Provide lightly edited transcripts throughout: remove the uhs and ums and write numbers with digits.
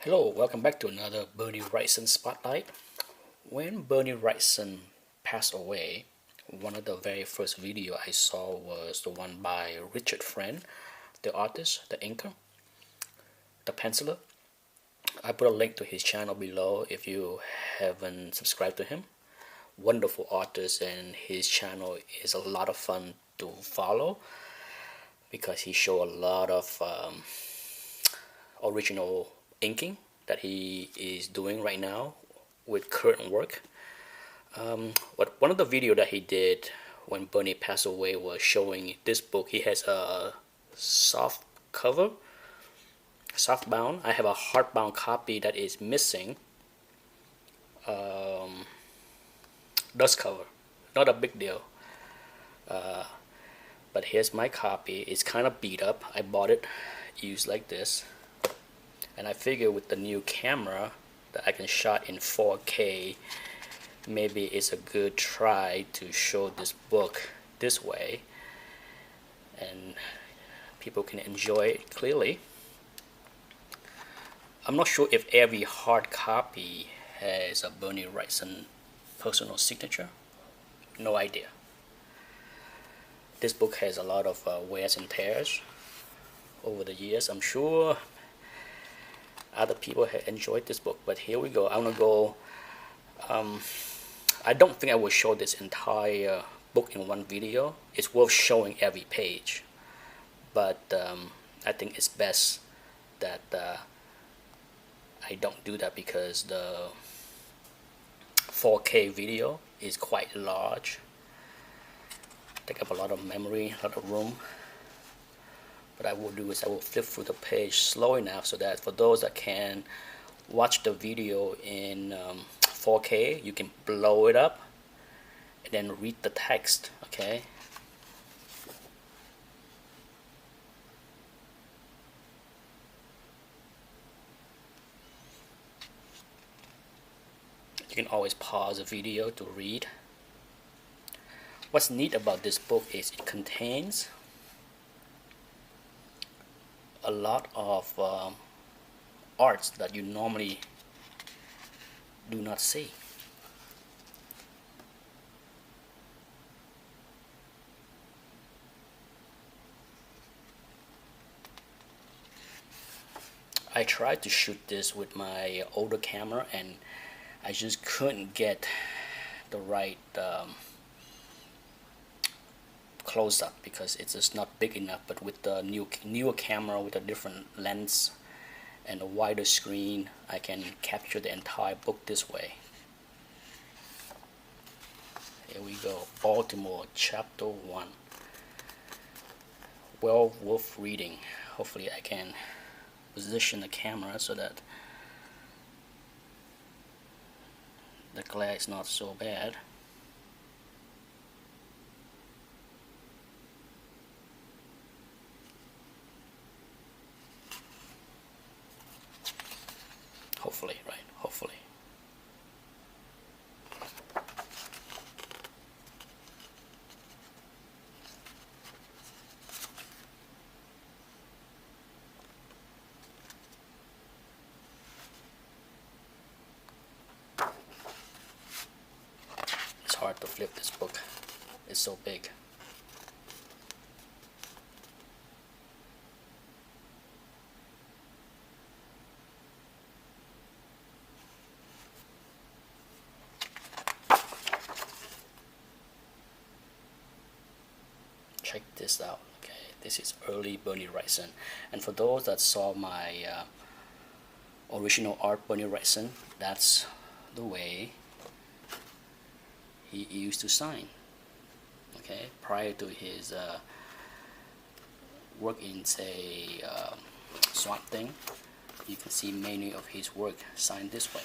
Hello, welcome back to another Bernie Wrightson Spotlight. When Bernie Wrightson passed away, one of the very first video I saw was the one by Richard Friend, the artist, the inker, the penciler. I put a link to his channel below if you haven't subscribed to him. Wonderful artist, and his channel is a lot of fun to follow because he show a lot of original inking that he is doing right now with current work. But one of the video that he did when Bernie passed away was showing this book. He has a soft cover, soft bound. I have a hardbound copy that is missing. Dust cover, not a big deal. But here's my copy. It's kind of beat up. I bought it used like this, and I figure with the new camera that I can shot in 4K, maybe it's a good try to show this book this way and people can enjoy it clearly. I'm not sure if every hard copy has a Bernie Wrightson personal signature. No idea. This book has a lot of wears and tears over the years. I'm sure other people have enjoyed this book, but here we go. I'm gonna go. I don't think I will show this entire book in one video. It's worth showing every page, but I think it's best that I don't do that because the 4K video is quite large. Take up a lot of memory, a lot of room. What I will do is I will flip through the page slow enough so that for those that can watch the video in 4K, you can blow it up and then read the text, okay? You can always pause the video to read. What's neat about this book is it contains a lot of arts that you normally do not see. I tried to shoot this with my older camera and I just couldn't get the right close up because it's just not big enough. But with the newer camera with a different lens and a wider screen, I can capture the entire book this way. Here we go. Baltimore, chapter 1. Well worth reading. Hopefully I can position the camera so that the glare is not so bad. Hopefully, right? Hopefully. It's hard to flip this book. It's so big. Check this out. Okay, this is early Bernie Wrightson, and for those that saw my original art Bernie Wrightson, that's the way he used to sign. Okay, prior to his work in, say, Swamp Thing, you can see many of his work signed this way.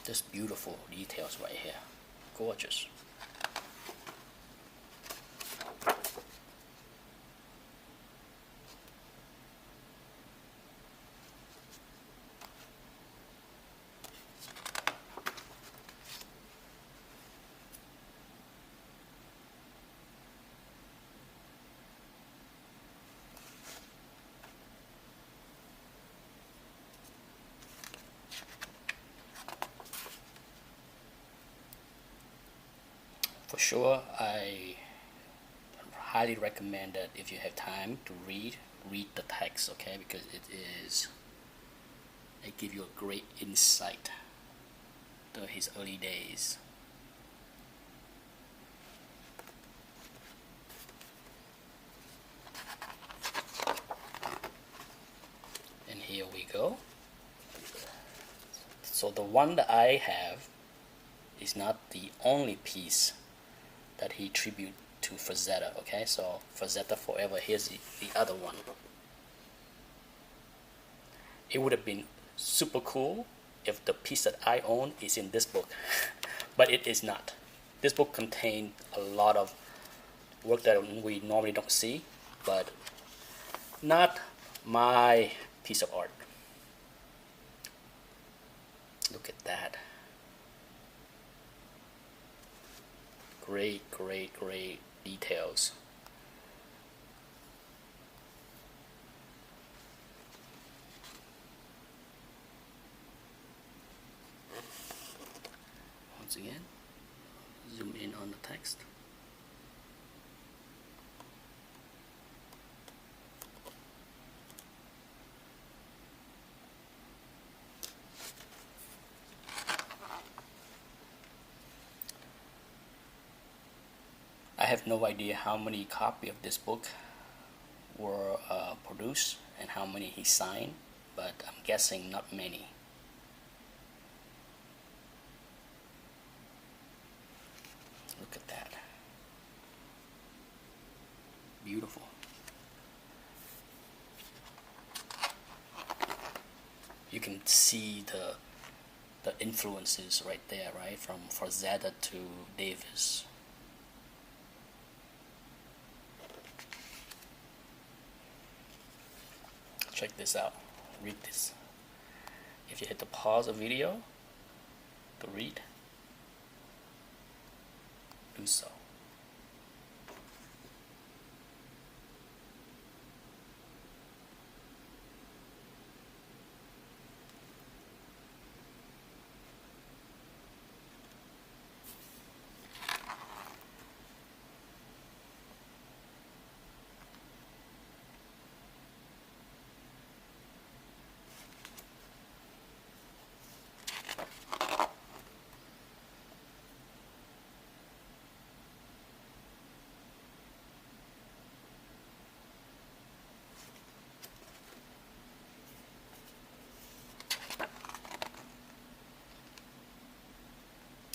Just beautiful details right here. Gorgeous. For sure, I highly recommend that if you have time to read the text, okay, because it gives you a great insight to his early days. And here we go. So the one that I have is not the only piece that he tribute to Frazetta, okay? So Frazetta Forever, here's the other one. It would have been super cool if the piece that I own is in this book, but it is not. This book contained a lot of work that we normally don't see, but not my piece of art. Look at that. Great, great, great details. Once again, zoom in on the text. I have no idea how many copies of this book were produced and how many he signed, but I'm guessing not many. Look at that. Beautiful. You can see the influences right there, right? From Frazetta to Davis. Check this out. Read this. If you hit the pause of video to read, do so.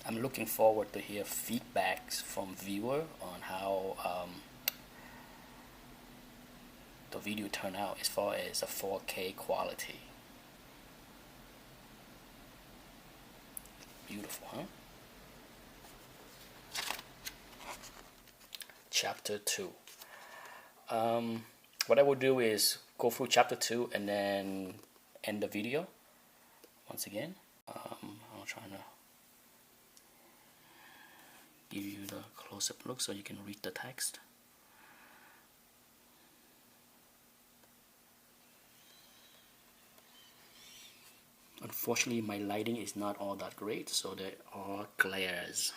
I'm looking forward to hear feedbacks from viewer on how the video turned out as far as the 4K quality. Beautiful, huh? Chapter 2. What I will do is go through chapter 2 and then end the video once again. I'm trying to give you the close-up look so you can read the text. Unfortunately, my lighting is not all that great, so there are glares.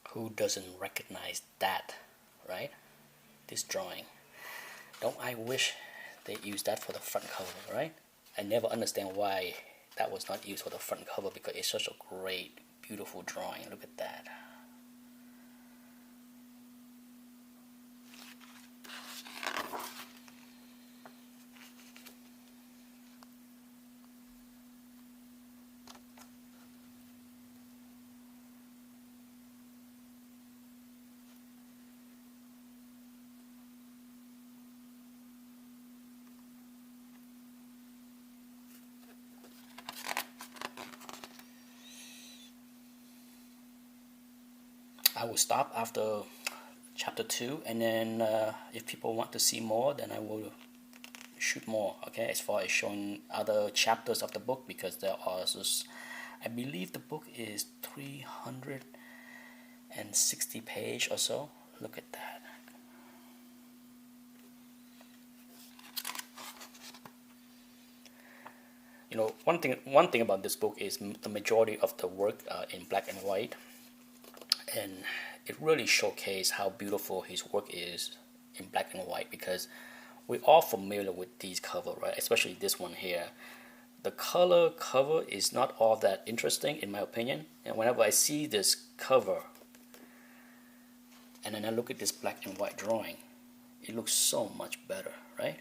Who doesn't recognize that, right? This drawing. Don't I wish they used that for the front cover, right? I never understand why that was not used for the front cover because it's such a great, beautiful drawing. Look at that. I will stop after chapter 2, and then if people want to see more, then I will shoot more, okay, as far as showing other chapters of the book, because there are just, I believe the book is 360 pages or so. Look at that. You know, one thing about this book is the majority of the work in black and white, and it really showcases how beautiful his work is in black and white, because we're all familiar with these cover, right? Especially this one here. The color cover is not all that interesting in my opinion, and whenever I see this cover and then I look at this black and white drawing, it looks so much better, right?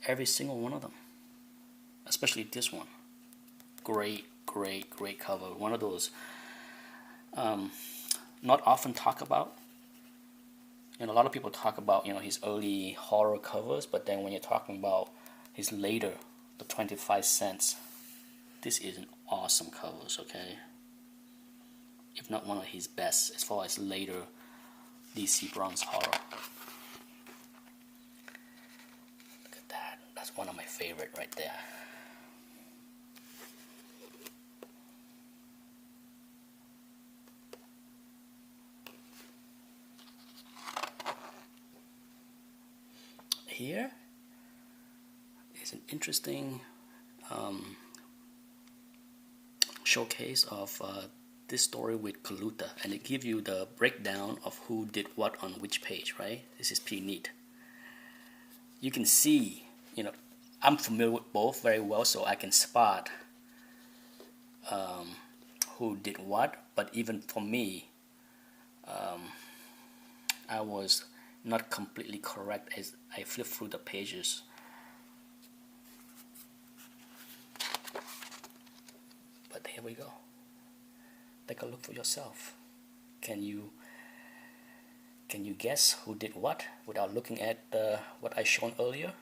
Every single one of them, especially this one. Great cover. One of those not often talked about. And a lot of people talk about, you know, his early horror covers, but then when you're talking about his later, the 25 cents, this is an awesome covers, okay? If not one of his best as far as later DC Bronze horror. Look at that. That's one of my favorite right there. Here is an interesting showcase of this story with Kaluta, and it gives you the breakdown of who did what on which page, right? This is pretty neat. You can see, you know, I'm familiar with both very well, so I can spot who did what, but even for me, I was not completely correct as I flip through the pages. But here we go. Take a look for yourself. Can you guess who did what without looking at what I shown earlier?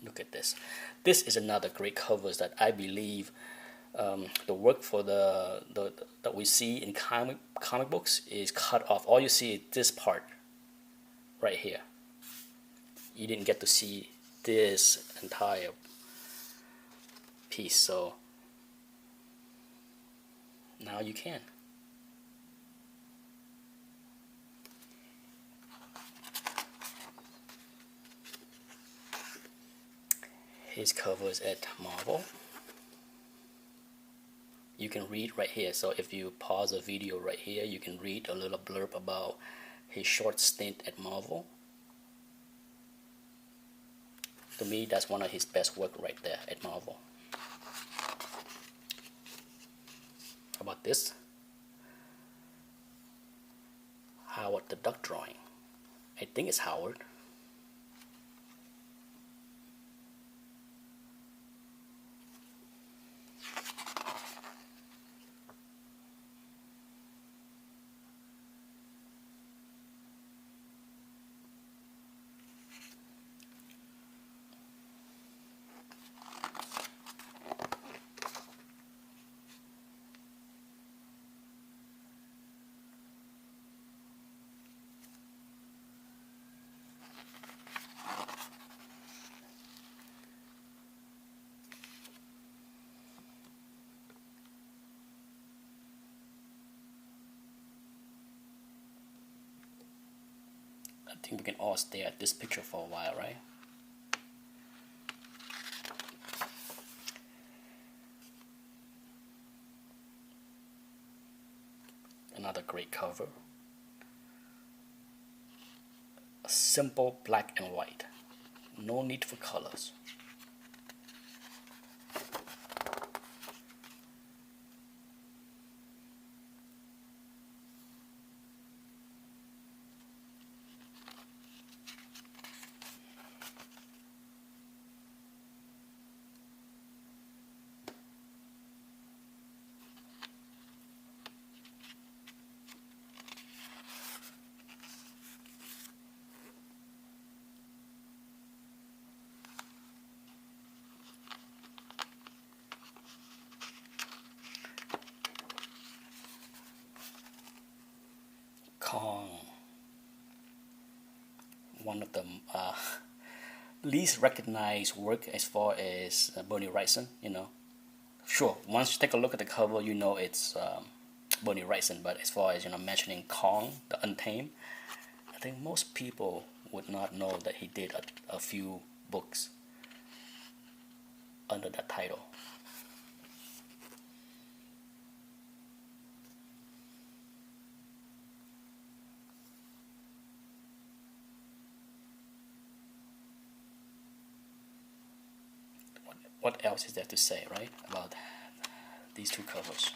Look at this. This is another great covers that I believe the work for the that we see in comic books is cut off. All you see is this part right here. You didn't get to see this entire piece, so now you can. His covers at Marvel. You can read right here. So if you pause the video right here, you can read a little blurb about his short stint at Marvel. To me, that's one of his best work right there at Marvel. How about this? Howard the Duck drawing. I think it's Howard. I think we can all stare at this picture for a while, right? Another great cover. A simple black and white. No need for colors. Kong, one of the least recognized work as far as Bernie Wrightson, you know. Sure, once you take a look at the cover, you know it's Bernie Wrightson, but as far as mentioning Kong the Untamed, I think most people would not know that he did a few books under that title. What else is there to say, right, about these two covers?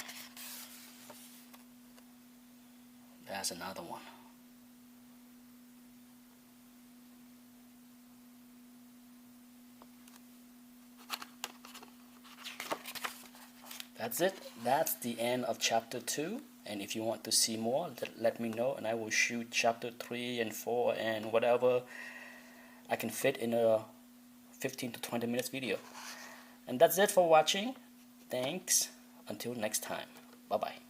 There's another one. That's it. That's the end of chapter 2. And if you want to see more, let me know, and I will shoot chapter 3 and 4 and whatever I can fit in a 15 to 20 minutes video. And that's it for watching. Thanks. Until next time. Bye-bye.